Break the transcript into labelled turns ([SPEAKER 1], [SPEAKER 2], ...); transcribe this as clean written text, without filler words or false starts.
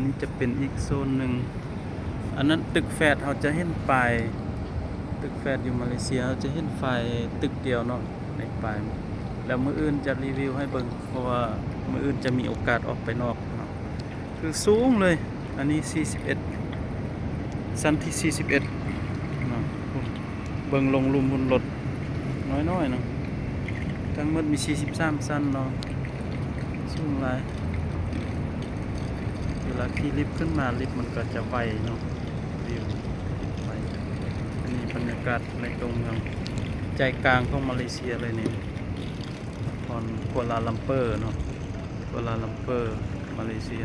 [SPEAKER 1] นี้จะเป็นอีกโซนหนึ่งอันนั้นตึกแฝดเราจะเห็นปลายตึกแฝดอยู่มาเลเซียเราจะเห็นไฟตึกเดียวเนาะในปลายแล้วมื้ออื่นจะรีวิวให้เบิ่งเพราะว่ามื้ออื่นจะมีโอกาสออกไปนอกเนาะคือสูงเลยอันนี้41ชั้นที่41เนาะเบิ่งลงลุมบนรถน้อยๆเนาะทั้งหมดมี43ชั้นเนาะสูงหลายเวลาขี่ลิฟต์ขึ้นมาลิฟต์มันก็จะไวเนาะวิวไวอันนี้บรรยากาศในตรงเมืองใจกลางของมาเลเซียเลยนี่นครกัวลาลัมเปอร์เนาะกัวลาลัมเปอร์มาเลเซีย